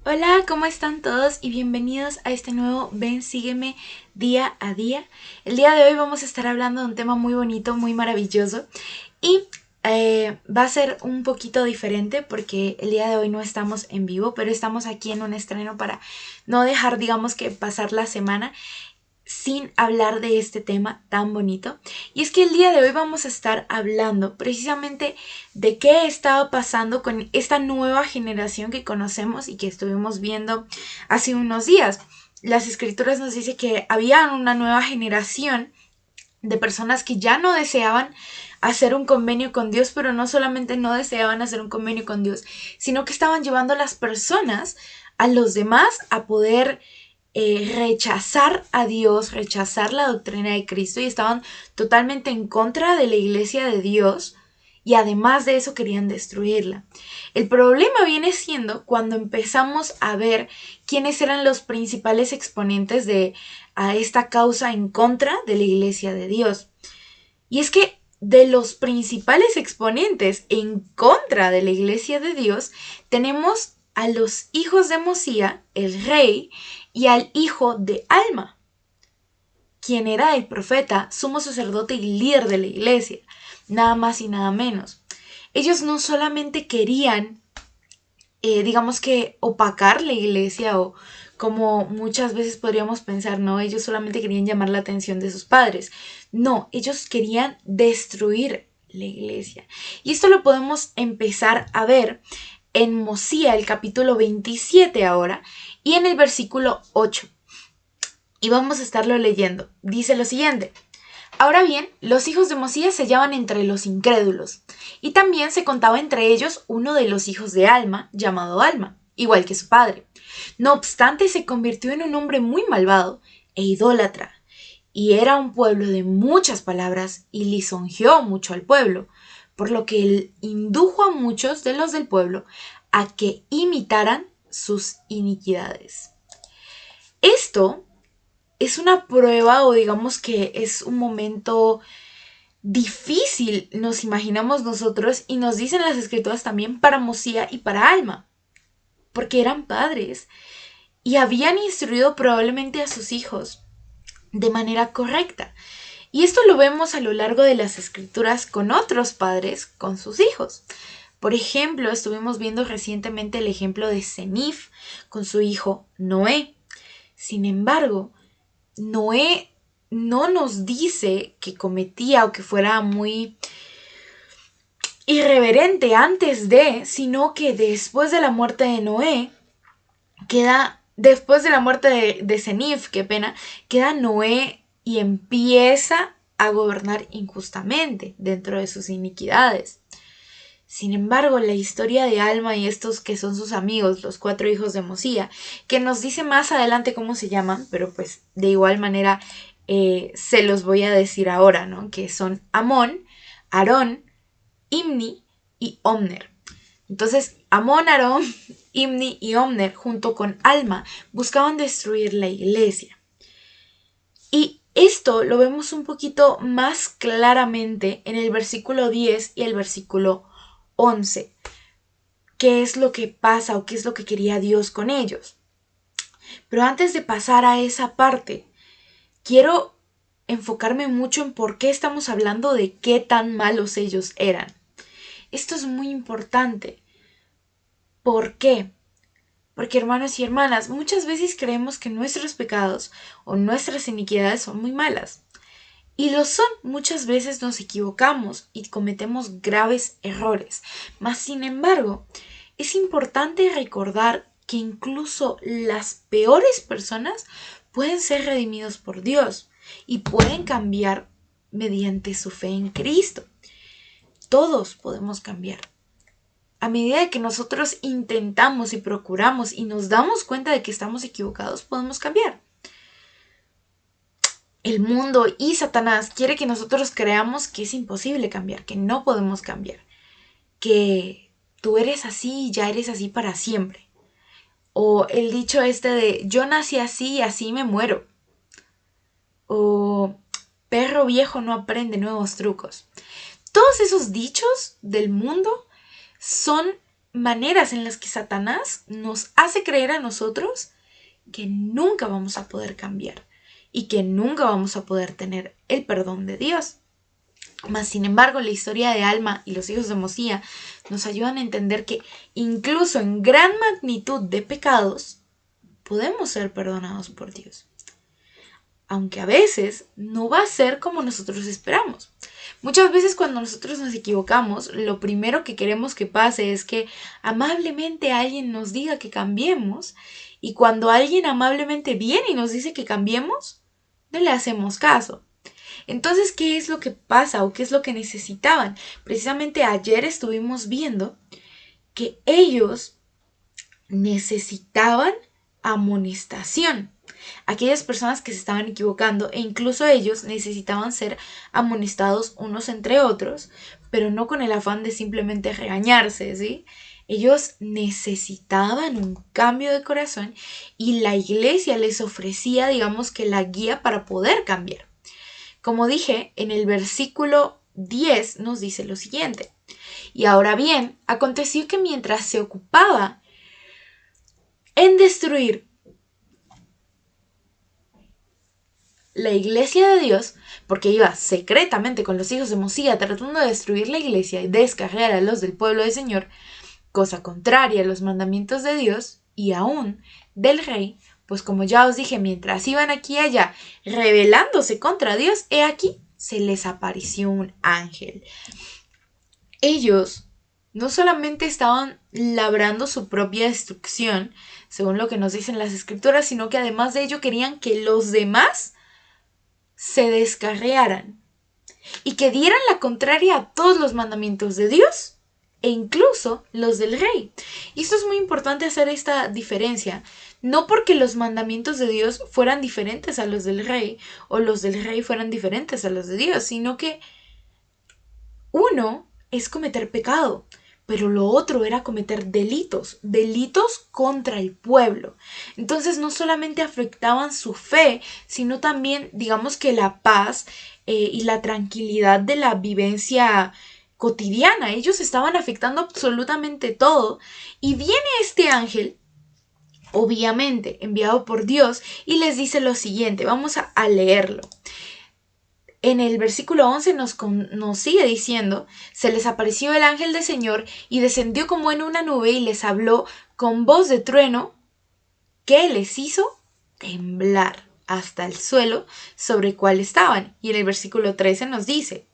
Hola, ¿cómo están todos? Y bienvenidos a este nuevo Ven, sígueme día a día. El día de hoy vamos a estar hablando de un tema muy bonito, muy maravilloso y va a ser un poquito diferente porque el día de hoy no estamos en vivo, pero estamos aquí en un estreno para no dejar, digamos que pasar la semana sin hablar de este tema tan bonito. Y es que el día de hoy vamos a estar hablando precisamente de qué estaba pasando con esta nueva generación que conocemos y que estuvimos viendo hace unos días. Las escrituras nos dicen que había una nueva generación de personas que ya no deseaban hacer un convenio con Dios, pero no solamente no deseaban hacer un convenio con Dios, sino que estaban llevando a las personas, a los demás, a poder rechazar a Dios, rechazar la doctrina de Cristo y estaban totalmente en contra de la iglesia de Dios y además de eso querían destruirla. El problema viene siendo cuando empezamos a ver quiénes eran los principales exponentes de a esta causa en contra de la iglesia de Dios. Y es que de los principales exponentes en contra de la iglesia de Dios tenemos a los hijos de Mosía, el rey, y al hijo de Alma, quien era el profeta, sumo sacerdote y líder de la iglesia, nada más y nada menos. Ellos no solamente querían, digamos que, opacar la iglesia o como muchas veces podríamos pensar, no, ellos solamente querían llamar la atención de sus padres. No, ellos querían destruir la iglesia. Y esto lo podemos empezar a ver en Mosía, el capítulo 27 ahora, y en el versículo 8. Y vamos a estarlo leyendo. Dice lo siguiente. Ahora bien, los hijos de Mosías se hallaban entre los incrédulos, y también se contaba entre ellos uno de los hijos de Alma, llamado Alma, igual que su padre. No obstante, se convirtió en un hombre muy malvado e idólatra, y era un pueblo de muchas palabras, y lisonjeó mucho al pueblo, por lo que él indujo a muchos de los del pueblo a que imitaran sus iniquidades. Esto es una prueba o digamos que es un momento difícil, nos imaginamos nosotros, y nos dicen las escrituras también para Mosía y para Alma, porque eran padres y habían instruido probablemente a sus hijos de manera correcta. Y esto lo vemos a lo largo de las escrituras con otros padres, con sus hijos. Por ejemplo, estuvimos viendo recientemente el ejemplo de Senif con su hijo Noé. Sin embargo, Noé no nos dice que cometía o que fuera muy irreverente antes de, sino que después de la muerte de Noé, después de la muerte de Senif, qué pena, queda Noé y empieza a gobernar injustamente dentro de sus iniquidades. Sin embargo, la historia de Alma y estos que son sus amigos, los 4 hijos de Mosía, que nos dice más adelante cómo se llaman, pero pues de igual manera se los voy a decir ahora, ¿no? Que son Amón, Aarón, Imni y Omner. Entonces, Amón, Aarón, Imni y Omner, junto con Alma, buscaban destruir la iglesia. Y esto lo vemos un poquito más claramente en el versículo 10 y el versículo 11. ¿Qué es lo que pasa o qué es lo que quería Dios con ellos? Pero antes de pasar a esa parte, quiero enfocarme mucho en por qué estamos hablando de qué tan malos ellos eran. Esto es muy importante. ¿Por qué? Porque hermanos y hermanas, muchas veces creemos que nuestros pecados o nuestras iniquidades son muy malas. Y lo son, muchas veces nos equivocamos y cometemos graves errores. Mas, sin embargo, es importante recordar que incluso las peores personas pueden ser redimidos por Dios y pueden cambiar mediante su fe en Cristo. Todos podemos cambiar. A medida que nosotros intentamos y procuramos y nos damos cuenta de que estamos equivocados, podemos cambiar. El mundo y Satanás quiere que nosotros creamos que es imposible cambiar, que no podemos cambiar, que tú eres así y ya eres así para siempre. O el dicho este de yo nací así y así me muero. O perro viejo no aprende nuevos trucos. Todos esos dichos del mundo son maneras en las que Satanás nos hace creer a nosotros que nunca vamos a poder cambiar y que nunca vamos a poder tener el perdón de Dios. Mas, sin embargo, la historia de Alma y los hijos de Mosía nos ayudan a entender que incluso en gran magnitud de pecados podemos ser perdonados por Dios. Aunque a veces no va a ser como nosotros esperamos. Muchas veces cuando nosotros nos equivocamos, lo primero que queremos que pase es que amablemente alguien nos diga que cambiemos, y cuando alguien amablemente viene y nos dice que cambiemos, no le hacemos caso. Entonces, ¿qué es lo que pasa o qué es lo que necesitaban? Precisamente ayer estuvimos viendo que ellos necesitaban amonestación. Aquellas personas que se estaban equivocando, e incluso ellos necesitaban ser amonestados unos entre otros, pero no con el afán de simplemente regañarse, ¿sí? Ellos necesitaban un cambio de corazón y la iglesia les ofrecía, digamos que la guía para poder cambiar. Como dije, en el versículo 10 nos dice lo siguiente: y ahora bien, aconteció que mientras se ocupaba en destruir la iglesia de Dios, porque iba secretamente con los hijos de Mosía tratando de destruir la iglesia y descargar a los del pueblo del Señor, cosa contraria a los mandamientos de Dios y aún del rey, pues como ya os dije, mientras iban aquí y allá rebelándose contra Dios, he aquí se les apareció un ángel. Ellos no solamente estaban labrando su propia destrucción, según lo que nos dicen las escrituras, sino que además de ello querían que los demás se descarriaran y que dieran la contraria a todos los mandamientos de Dios e incluso los del rey. Y esto es muy importante hacer esta diferencia, no porque los mandamientos de Dios fueran diferentes a los del rey o los del rey fueran diferentes a los de Dios, sino que uno es cometer pecado, pero lo otro era cometer delitos contra el pueblo. Entonces no solamente afectaban su fe, sino también, digamos que la paz y la tranquilidad de la vivencia cotidiana. Ellos estaban afectando absolutamente todo. Y viene este ángel, obviamente enviado por Dios, y les dice lo siguiente. Vamos a leerlo. En el versículo 11 nos sigue diciendo: se les apareció el ángel del Señor y descendió como en una nube y les habló con voz de trueno, que les hizo temblar hasta el suelo sobre el cual estaban. Y en el versículo 13 nos dice: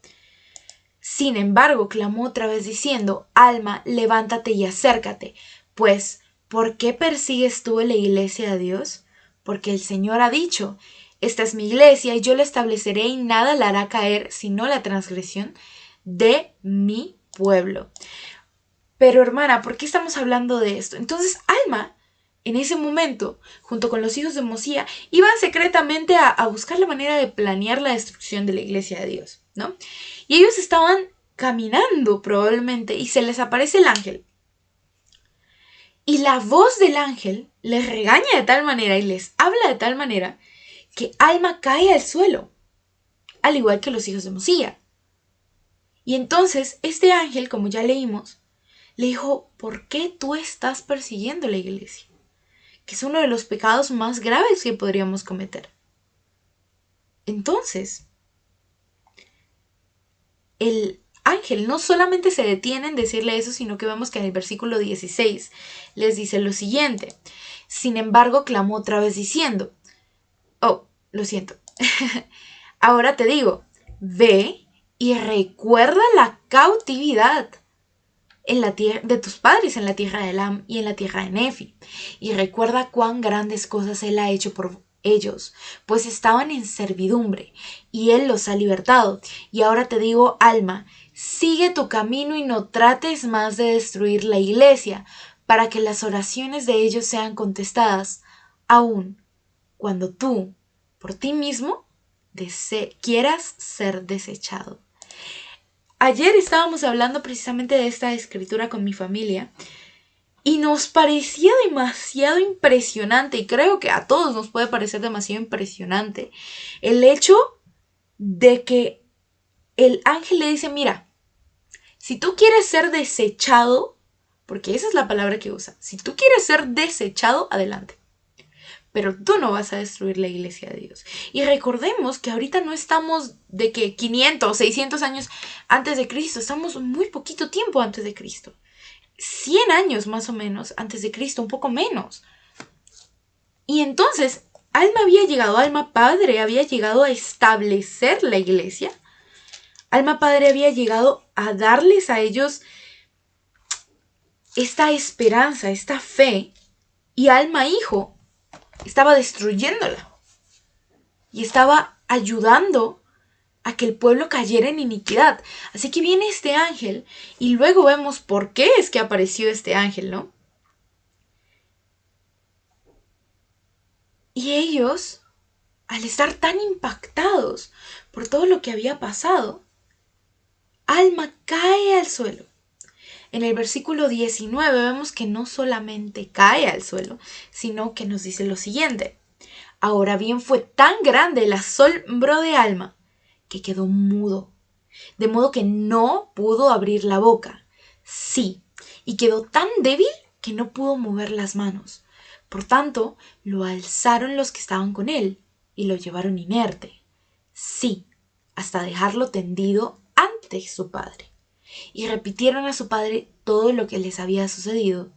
sin embargo, clamó otra vez diciendo: Alma, levántate y acércate, pues, ¿por qué persigues tú la iglesia de Dios? Porque el Señor ha dicho: esta es mi iglesia y yo la estableceré y nada la hará caer sino la transgresión de mi pueblo. Pero hermana, ¿por qué estamos hablando de esto? Entonces Alma, en ese momento, junto con los hijos de Mosía, iban secretamente a buscar la manera de planear la destrucción de la iglesia de Dios, ¿no? Y ellos estaban caminando probablemente y se les aparece el ángel. Y la voz del ángel les regaña de tal manera y les habla de tal manera que Alma cae al suelo, al igual que los hijos de Mosía. Y entonces este ángel, como ya leímos, le dijo: ¿por qué tú estás persiguiendo la iglesia? Que es uno de los pecados más graves que podríamos cometer. Entonces, el ángel no solamente se detiene en decirle eso, sino que vemos que en el versículo 16 les dice lo siguiente: sin embargo, clamó otra vez diciendo: oh, lo siento. Ahora te digo, ve y recuerda la cautividad en la tierra de tus padres, en la tierra de Elam y en la tierra de Nefi, y recuerda cuán grandes cosas él ha hecho por ellos, pues estaban en servidumbre y él los ha libertado. Y ahora te digo, Alma, sigue tu camino y no trates más de destruir la iglesia, para que las oraciones de ellos sean contestadas, aun cuando tú, por ti mismo, quieras ser desechado. Ayer estábamos hablando precisamente de esta escritura con mi familia y nos parecía demasiado impresionante, y creo que a todos nos puede parecer demasiado impresionante, el hecho de que el ángel le dice: mira, si tú quieres ser desechado, porque esa es la palabra que usa. Si tú quieres ser desechado, adelante. Pero tú no vas a destruir la iglesia de Dios. Y recordemos que ahorita no estamos de que 500, 600 años antes de Cristo, estamos muy poquito tiempo antes de Cristo. 100 años más o menos antes de Cristo, un poco menos. Y entonces, Alma Padre había llegado a establecer la iglesia. Alma Padre había llegado a darles a ellos esta esperanza, esta fe. Y Alma Hijo estaba destruyéndola. Y estaba ayudando a que el pueblo cayera en iniquidad. Así que viene este ángel y luego vemos por qué es que apareció este ángel, ¿no? Y ellos, al estar tan impactados por todo lo que había pasado, Alma cae al suelo. En el versículo 19 vemos que no solamente cae al suelo, sino que nos dice lo siguiente. Ahora bien, fue tan grande el asombro de Alma que quedó mudo, de modo que no pudo abrir la boca. Sí, y quedó tan débil que no pudo mover las manos. Por tanto, lo alzaron los que estaban con él y lo llevaron inerte. Sí, hasta dejarlo tendido ante su padre. Y repitieron a su padre todo lo que les había sucedido.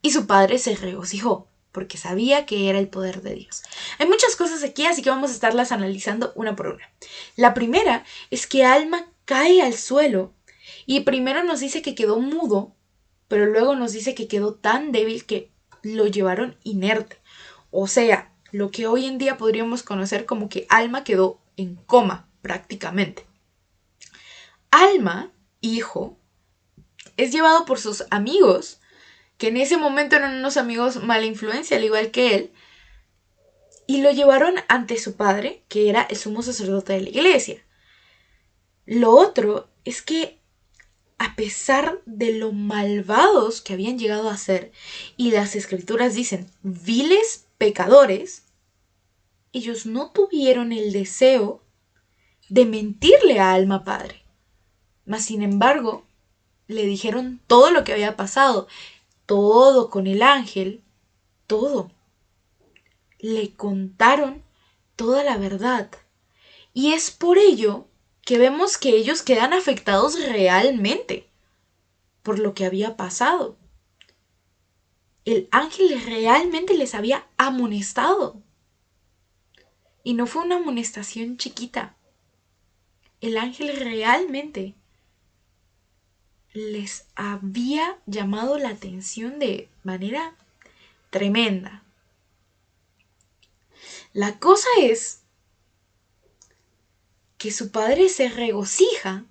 Y su padre se regocijó, porque sabía que era el poder de Dios. Hay muchas cosas aquí, así que vamos a estarlas analizando una por una. La primera es que Alma cae al suelo y primero nos dice que quedó mudo, pero luego nos dice que quedó tan débil que lo llevaron inerte. O sea, lo que hoy en día podríamos conocer como que Alma quedó en coma, prácticamente. Alma, hijo, es llevado por sus amigos, que en ese momento eran unos amigos mala influencia, al igual que él, y lo llevaron ante su padre, que era el sumo sacerdote de la iglesia. Lo otro es que, a pesar de lo malvados que habían llegado a ser, y las escrituras dicen viles pecadores, ellos no tuvieron el deseo de mentirle a Alma Padre. Mas, sin embargo, le dijeron todo lo que había pasado, todo con el ángel, todo. Le contaron toda la verdad. Y es por ello que vemos que ellos quedan afectados realmente por lo que había pasado. El ángel realmente les había amonestado. Y no fue una amonestación chiquita. El ángel realmente les había llamado la atención de manera tremenda. La cosa es que su padre se regocija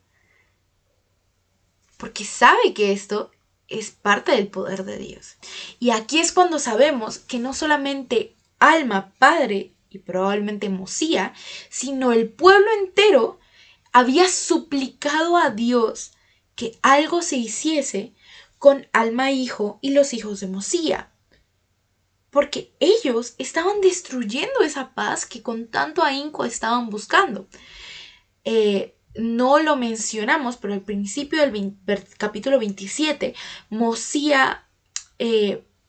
porque sabe que esto es parte del poder de Dios. Y aquí es cuando sabemos que no solamente Alma, Padre y probablemente Mosía, sino el pueblo entero había suplicado a Dios que algo se hiciese con Alma Hijo y los hijos de Mosía. Porque ellos estaban destruyendo esa paz que con tanto ahínco estaban buscando. No lo mencionamos, pero al principio del capítulo 27, Mosía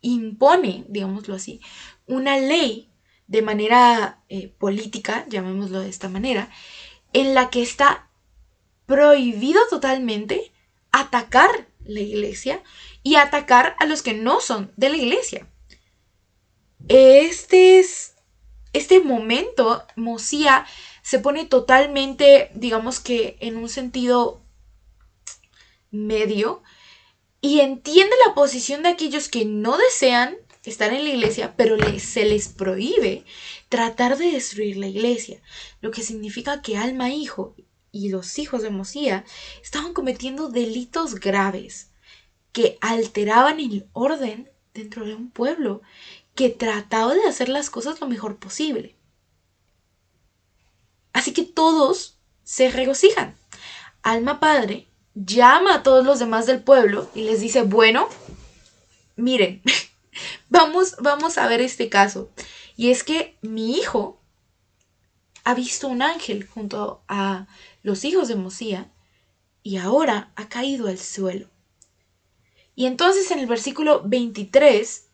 impone, digámoslo así, una ley de manera política, llamémoslo de esta manera, en la que está prohibido totalmente atacar la iglesia y atacar a los que no son de la iglesia. Este momento, Mosía se pone totalmente, digamos que en un sentido medio, y entiende la posición de aquellos que no desean estar en la iglesia, pero se les prohíbe tratar de destruir la iglesia, lo que significa que Alma Hijo y los hijos de Mosía estaban cometiendo delitos graves que alteraban el orden dentro de un pueblo que trataba de hacer las cosas lo mejor posible. Así que todos se regocijan. Alma Padre llama a todos los demás del pueblo y les dice, bueno, miren, vamos a ver este caso. Y es que mi hijo ha visto un ángel junto a los hijos de Mosía y ahora ha caído al suelo. Y entonces en el versículo 23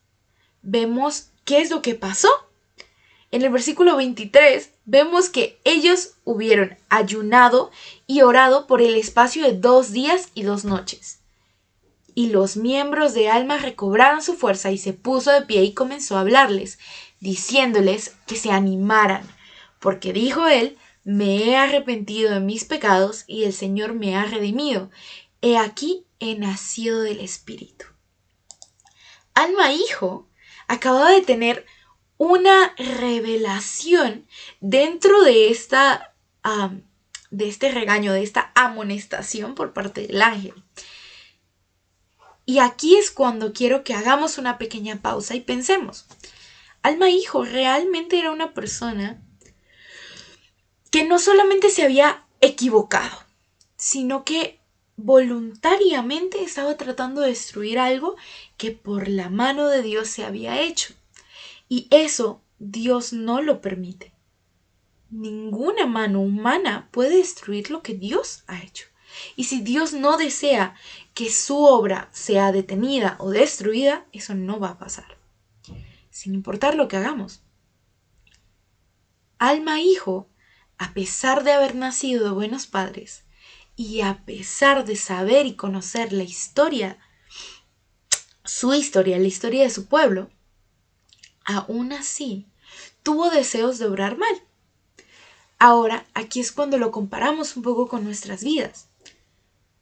vemos qué es lo que pasó. En el versículo 23 vemos que ellos hubieron ayunado y orado por el espacio de 2 días y 2 noches. Y los miembros de Alma recobraron su fuerza y se puso de pie y comenzó a hablarles, diciéndoles que se animaran, porque dijo él: me he arrepentido de mis pecados y el Señor me ha redimido. He aquí he nacido del Espíritu. Alma hijo acababa de tener una revelación dentro de este regaño, de esta amonestación por parte del ángel. Y aquí es cuando quiero que hagamos una pequeña pausa y pensemos. Alma hijo realmente era una persona que no solamente se había equivocado, sino que voluntariamente estaba tratando de destruir algo que por la mano de Dios se había hecho. Y eso Dios no lo permite. Ninguna mano humana puede destruir lo que Dios ha hecho. Y si Dios no desea que su obra sea detenida o destruida, eso no va a pasar, sin importar lo que hagamos. Alma hijo, a pesar de haber nacido de buenos padres y a pesar de saber y conocer la historia de su pueblo, aún así tuvo deseos de obrar mal. Ahora, aquí es cuando lo comparamos un poco con nuestras vidas.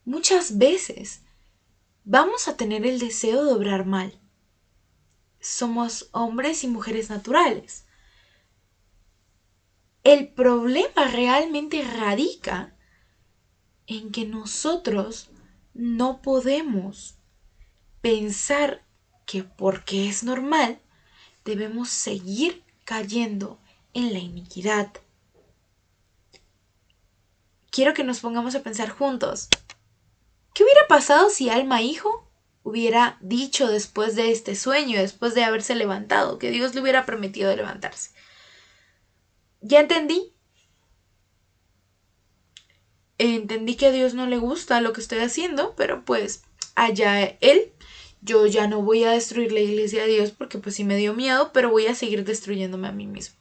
Muchas veces vamos a tener el deseo de obrar mal. Somos hombres y mujeres naturales. El problema realmente radica en que nosotros no podemos pensar que porque es normal debemos seguir cayendo en la iniquidad. Quiero que nos pongamos a pensar juntos. ¿Qué hubiera pasado si Alma hijo hubiera dicho después de este sueño, después de haberse levantado, que Dios le hubiera permitido levantarse? Ya entendí que a Dios no le gusta lo que estoy haciendo, pero pues allá él. Yo ya no voy a destruir la iglesia de Dios porque pues sí me dio miedo, pero voy a seguir destruyéndome a mí mismo.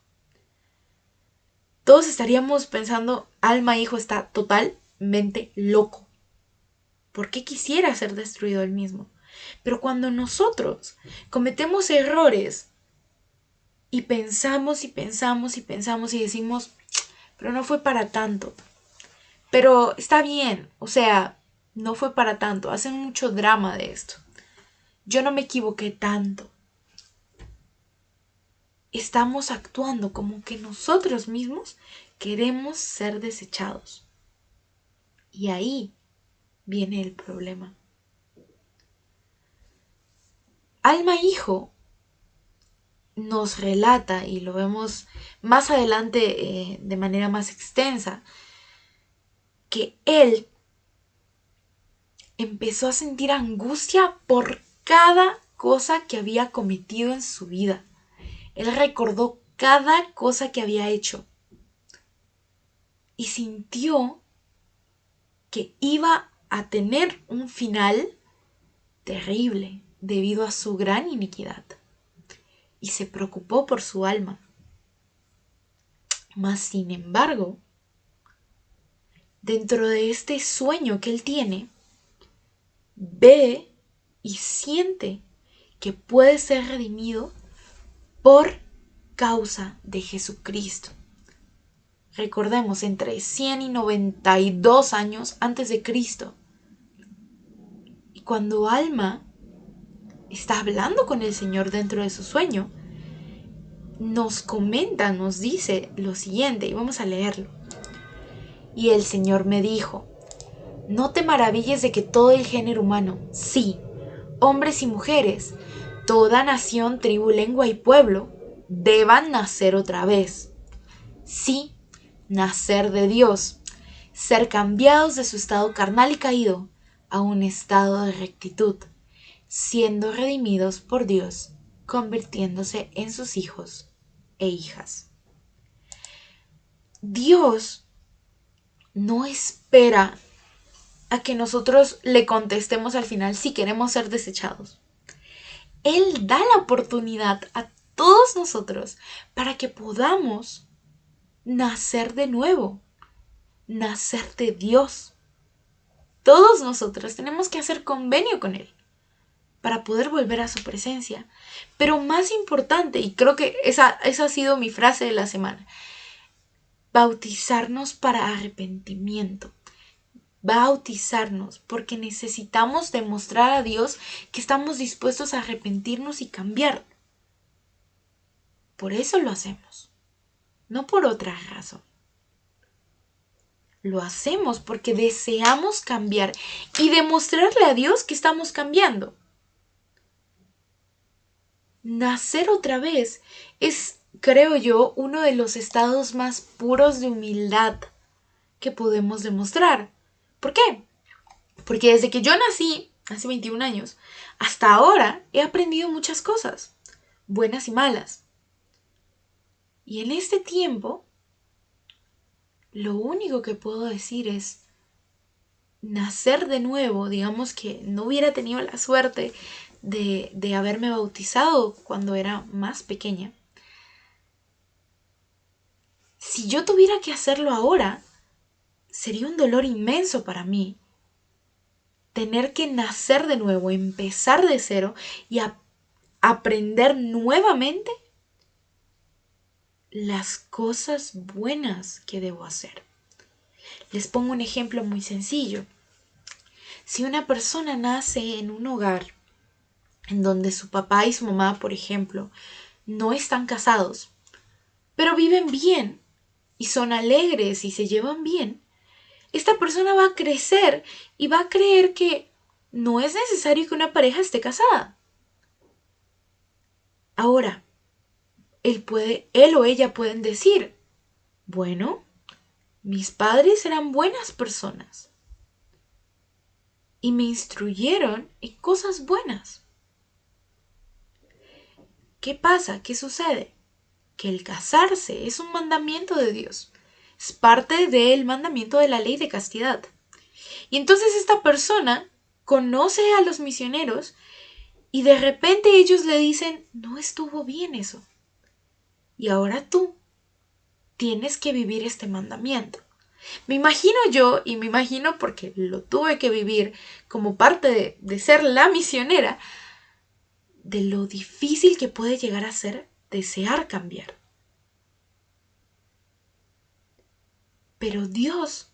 Todos estaríamos pensando: Alma hijo está totalmente loco. ¿Por qué quisiera ser destruido él mismo? Pero cuando nosotros cometemos errores y pensamos y pensamos y pensamos y decimos: pero no fue para tanto, pero está bien, o sea, no fue para tanto, hacen mucho drama de esto, yo no me equivoqué tanto. Estamos actuando como que nosotros mismos queremos ser desechados. Y ahí viene el problema. Alma hijo nos relata, y lo vemos más adelante de manera más extensa, que él empezó a sentir angustia por cada cosa que había cometido en su vida. Él recordó cada cosa que había hecho y sintió que iba a tener un final terrible debido a su gran iniquidad. Y se preocupó por su alma. Mas, sin embargo, dentro de este sueño que él tiene, ve y siente que puede ser redimido por causa de Jesucristo. Recordemos, entre 100 y 92 años antes de Cristo. Y cuando Alma está hablando con el Señor dentro de su sueño, nos comenta, nos dice lo siguiente, y vamos a leerlo. Y el Señor me dijo: no te maravilles de que todo el género humano, sí, hombres y mujeres, toda nación, tribu, lengua y pueblo, deban nacer otra vez. Sí, nacer de Dios, ser cambiados de su estado carnal y caído a un estado de rectitud, siendo redimidos por Dios, convirtiéndose en sus hijos e hijas. Dios no espera a que nosotros le contestemos al final si queremos ser desechados. Él da la oportunidad a todos nosotros para que podamos nacer de nuevo, nacer de Dios. Todos nosotros tenemos que hacer convenio con Él para poder volver a su presencia. Pero más importante, y creo que esa ha sido mi frase de la semana, bautizarnos para arrepentimiento. Bautizarnos porque necesitamos demostrar a Dios que estamos dispuestos a arrepentirnos y cambiar. Por eso lo hacemos, no por otra razón. Lo hacemos porque deseamos cambiar y demostrarle a Dios que estamos cambiando. Nacer otra vez es, creo yo, uno de los estados más puros de humildad que podemos demostrar. ¿Por qué? Porque desde que yo nací, hace 21 años, hasta ahora he aprendido muchas cosas, buenas y malas. Y en este tiempo, lo único que puedo decir es nacer de nuevo. Digamos que no hubiera tenido la suerte de haberme bautizado cuando era más pequeña. Si yo tuviera que hacerlo ahora, sería un dolor inmenso para mí. Tener que nacer de nuevo, empezar de cero y aprender nuevamente las cosas buenas que debo hacer. Les pongo un ejemplo muy sencillo. Si una persona nace en un hogar en donde su papá y su mamá, por ejemplo, no están casados, pero viven bien y son alegres y se llevan bien, esta persona va a crecer y va a creer que no es necesario que una pareja esté casada. Ahora, él o ella pueden decir, bueno, mis padres eran buenas personas y me instruyeron en cosas buenas. ¿Qué pasa? ¿Qué sucede? Que el casarse es un mandamiento de Dios. Es parte del mandamiento de la ley de castidad. Y entonces esta persona conoce a los misioneros y de repente ellos le dicen, no estuvo bien eso. Y ahora tú tienes que vivir este mandamiento. Me imagino yo, y me imagino porque lo tuve que vivir como parte de ser la misionera, de lo difícil que puede llegar a ser desear cambiar. Pero Dios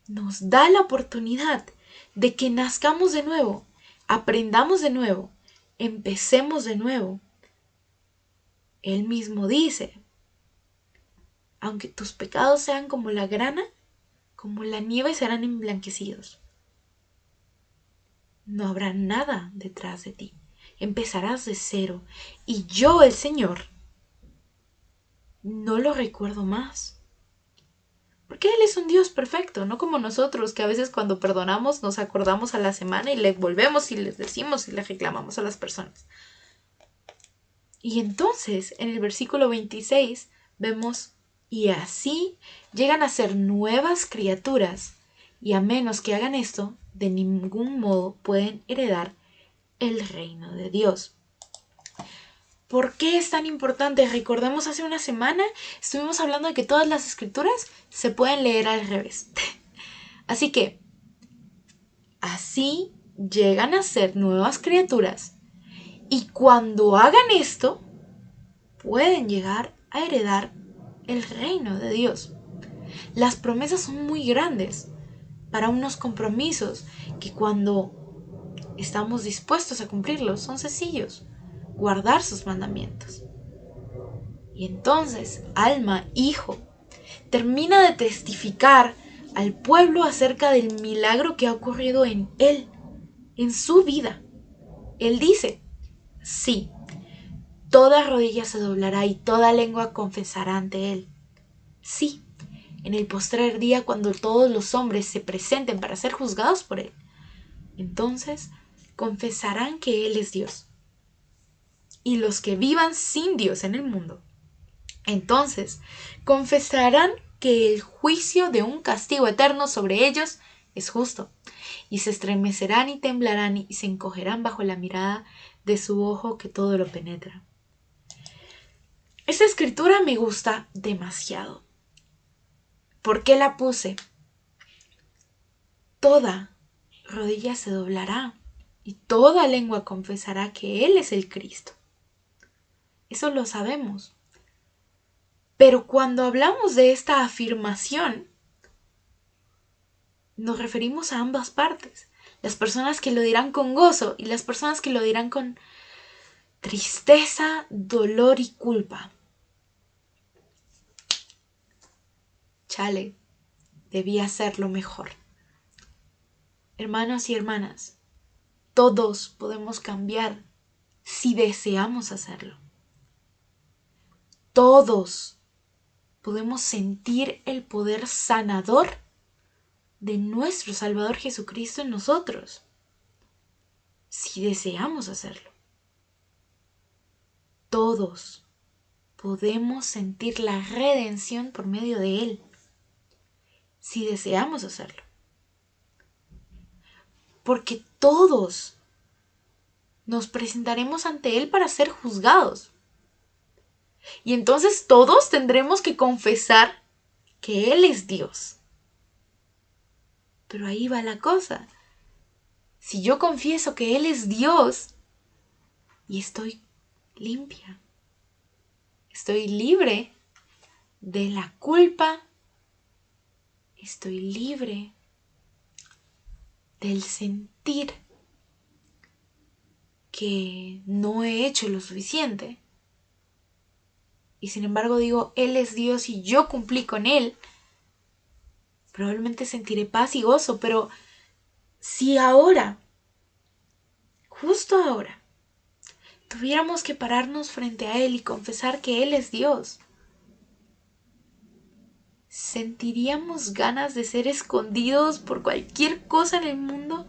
nos da la oportunidad de que nazcamos de nuevo, aprendamos de nuevo, empecemos de nuevo. Él mismo dice, aunque tus pecados sean como la grana, como la nieve serán emblanquecidos. No habrá nada detrás de ti. Empezarás de cero. Y yo, el Señor, no lo recuerdo más. Porque Él es un Dios perfecto, no como nosotros, que a veces cuando perdonamos nos acordamos a la semana y le volvemos y les decimos y le reclamamos a las personas. Y entonces, en el versículo 26, vemos, y así llegan a ser nuevas criaturas, y a menos que hagan esto, de ningún modo pueden heredar el reino de Dios. ¿Por qué es tan importante? Recordemos, hace una semana estuvimos hablando de que todas las escrituras se pueden leer al revés. Así que, así llegan a ser nuevas criaturas. Y cuando hagan esto, pueden llegar a heredar el reino de Dios. Las promesas son muy grandes para unos compromisos que cuando estamos dispuestos a cumplirlos son sencillos. Guardar sus mandamientos. Y entonces, Alma, hijo, termina de testificar al pueblo acerca del milagro que ha ocurrido en él, en su vida. Él dice, sí, toda rodilla se doblará y toda lengua confesará ante él. Sí, en el postrer día cuando todos los hombres se presenten para ser juzgados por él, entonces confesarán que él es Dios. Y los que vivan sin Dios en el mundo, entonces confesarán que el juicio de un castigo eterno sobre ellos es justo, y se estremecerán y temblarán y se encogerán bajo la mirada de su ojo que todo lo penetra. Esta escritura me gusta demasiado. ¿Por qué la puse? Toda rodilla se doblará y toda lengua confesará que Él es el Cristo. Eso lo sabemos. Pero cuando hablamos de esta afirmación, nos referimos a ambas partes. Las personas que lo dirán con gozo y las personas que lo dirán con tristeza, dolor y culpa. Chale, debía hacerlo mejor. Hermanos y hermanas, todos podemos cambiar si deseamos hacerlo. Todos podemos sentir el poder sanador de nuestro Salvador Jesucristo en nosotros, si deseamos hacerlo. Todos podemos sentir la redención por medio de Él, si deseamos hacerlo. Porque todos nos presentaremos ante Él para ser juzgados. Y entonces todos tendremos que confesar que Él es Dios. Pero ahí va la cosa. Si yo confieso que Él es Dios y estoy limpia, estoy libre de la culpa, estoy libre del sentir que no he hecho lo suficiente. Y sin embargo digo, Él es Dios y yo cumplí con Él. Probablemente sentiré paz y gozo, pero si ahora, justo ahora, tuviéramos que pararnos frente a Él y confesar que Él es Dios, ¿sentiríamos ganas de ser escondidos por cualquier cosa en el mundo?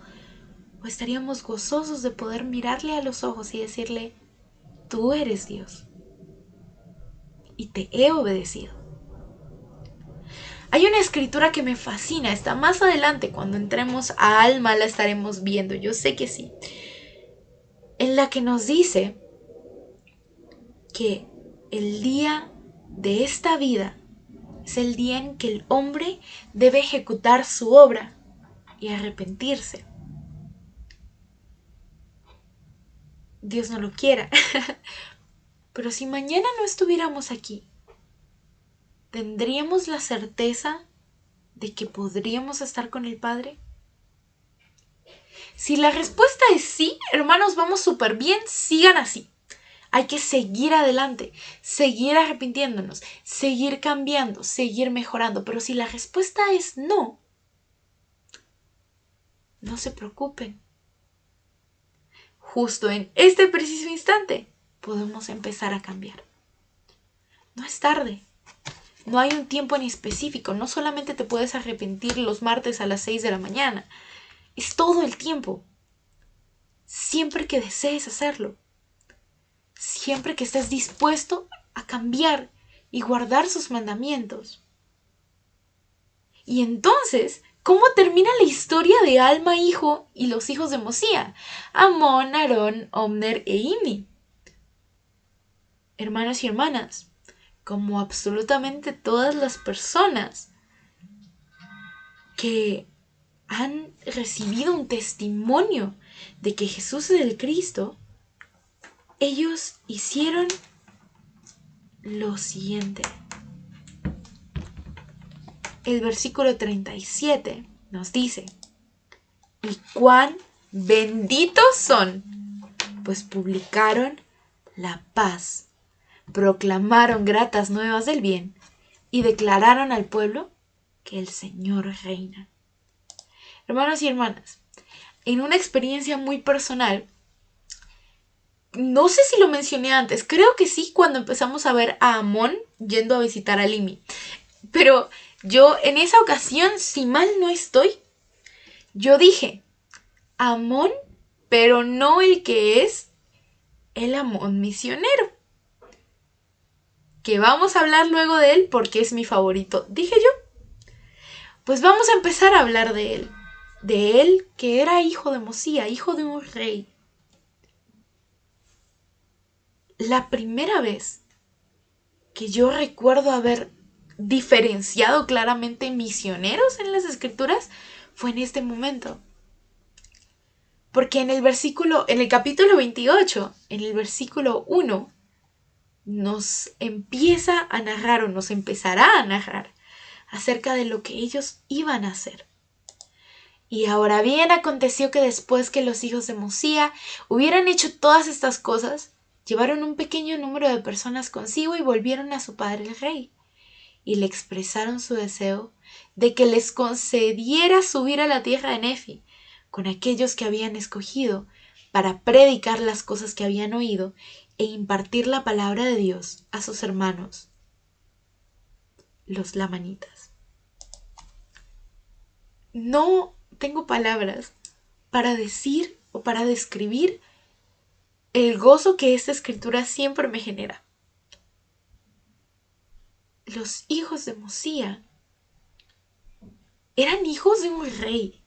¿O estaríamos gozosos de poder mirarle a los ojos y decirle, tú eres Dios y te he obedecido? Hay una escritura que me fascina, está más adelante, cuando entremos a Alma la estaremos viendo, yo sé que sí, en la que nos dice que el día de esta vida es el día en que el hombre debe ejecutar su obra y arrepentirse. Dios no lo quiera, pero si mañana no estuviéramos aquí, ¿tendríamos la certeza de que podríamos estar con el Padre? Si la respuesta es sí, hermanos, vamos súper bien, sigan así. Hay que seguir adelante, seguir arrepintiéndonos, seguir cambiando, seguir mejorando. Pero si la respuesta es no, no se preocupen. Justo en este preciso instante podemos empezar a cambiar. No es tarde. No hay un tiempo en específico. No solamente te puedes arrepentir los martes a las 6 de la mañana. Es todo el tiempo. Siempre que desees hacerlo. Siempre que estés dispuesto a cambiar y guardar sus mandamientos. Y entonces, ¿cómo termina la historia de Alma hijo y los hijos de Mosía? Amón, Aarón, Omner e Imi. Hermanos y hermanas, como absolutamente todas las personas que han recibido un testimonio de que Jesús es el Cristo, ellos hicieron lo siguiente. El versículo 37 nos dice, y cuán benditos son, pues publicaron la paz, proclamaron gratas nuevas del bien y declararon al pueblo que el Señor reina. Hermanos y hermanas, en una experiencia muy personal, no sé si lo mencioné antes, creo que sí, cuando empezamos a ver a Amón yendo a visitar a Limi, pero yo en esa ocasión, si mal no estoy, yo dije, Amón, pero no el que es el Amón misionero, que vamos a hablar luego de él porque es mi favorito, dije yo. Pues vamos a empezar a hablar de él. de él que era hijo de Mosía, hijo de un rey. La primera vez que yo recuerdo haber diferenciado claramente misioneros en las escrituras fue en este momento. Porque en el capítulo 28, en el versículo 1, nos empieza a narrar o nos empezará a narrar acerca de lo que ellos iban a hacer. Y ahora bien, aconteció que después que los hijos de Mosía hubieran hecho todas estas cosas, llevaron un pequeño número de personas consigo y volvieron a su padre el rey, y le expresaron su deseo de que les concediera subir a la tierra de Nefi con aquellos que habían escogido para predicar las cosas que habían oído e impartir la palabra de Dios a sus hermanos, los lamanitas. No tengo palabras para decir o para describir el gozo que esta escritura siempre me genera. Los hijos de Mosía eran hijos de un rey.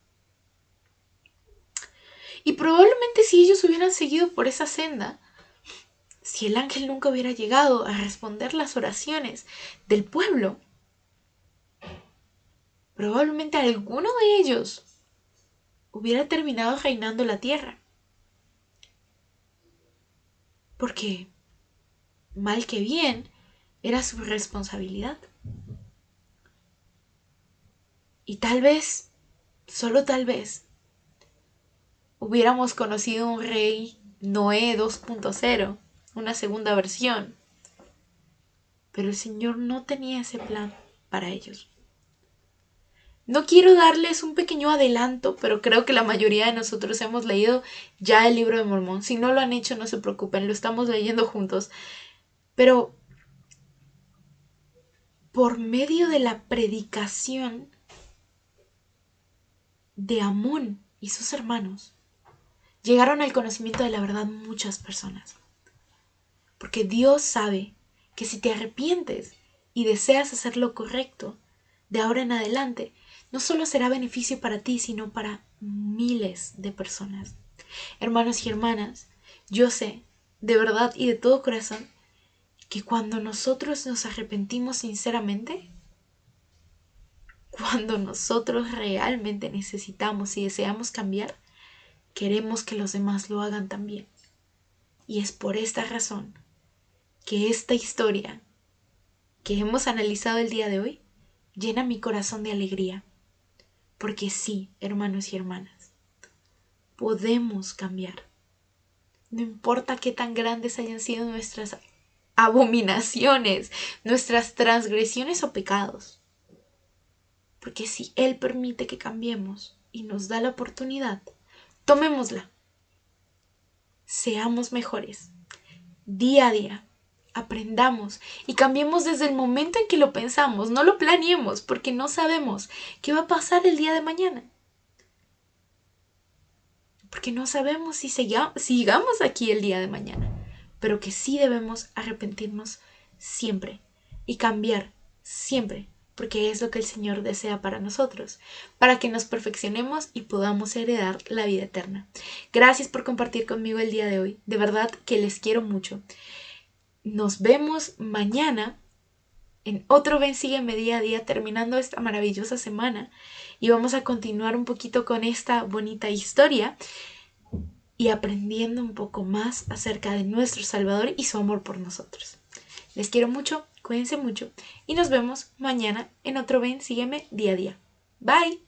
Y probablemente si ellos hubieran seguido por esa senda, si el ángel nunca hubiera llegado a responder las oraciones del pueblo, probablemente alguno de ellos hubiera terminado reinando la tierra. Porque, mal que bien, era su responsabilidad. Y tal vez, solo tal vez, hubiéramos conocido un rey Noé 2.0, una segunda versión. Pero el Señor no tenía ese plan para ellos. No quiero darles un pequeño adelanto, pero creo que la mayoría de nosotros hemos leído ya el libro de Mormón. Si no lo han hecho, no se preocupen, lo estamos leyendo juntos. Pero por medio de la predicación de Amón y sus hermanos, llegaron al conocimiento de la verdad muchas personas. Porque Dios sabe que si te arrepientes y deseas hacer lo correcto, de ahora en adelante, no solo será beneficio para ti, sino para miles de personas. Hermanos y hermanas, yo sé, de verdad y de todo corazón, que cuando nosotros nos arrepentimos sinceramente, cuando nosotros realmente necesitamos y deseamos cambiar, queremos que los demás lo hagan también. Y es por esta razón que esta historia que hemos analizado el día de hoy llena mi corazón de alegría. Porque sí, hermanos y hermanas, podemos cambiar. No importa qué tan grandes hayan sido nuestras abominaciones, nuestras transgresiones o pecados. Porque si Él permite que cambiemos y nos da la oportunidad, tomémosla. Seamos mejores. Día a día. Aprendamos y cambiemos desde el momento en que lo pensamos. No lo planeemos porque no sabemos qué va a pasar el día de mañana. Porque no sabemos si sigamos aquí el día de mañana. Pero que sí debemos arrepentirnos siempre y cambiar siempre. Porque es lo que el Señor desea para nosotros, para que nos perfeccionemos y podamos heredar la vida eterna. Gracias por compartir conmigo el día de hoy. De verdad que les quiero mucho. Nos vemos mañana en otro Ven Sígueme Día a Día, terminando esta maravillosa semana. Y vamos a continuar un poquito con esta bonita historia y aprendiendo un poco más acerca de nuestro Salvador y su amor por nosotros. Les quiero mucho, cuídense mucho y nos vemos mañana en otro Ven Sígueme Día a Día. Bye.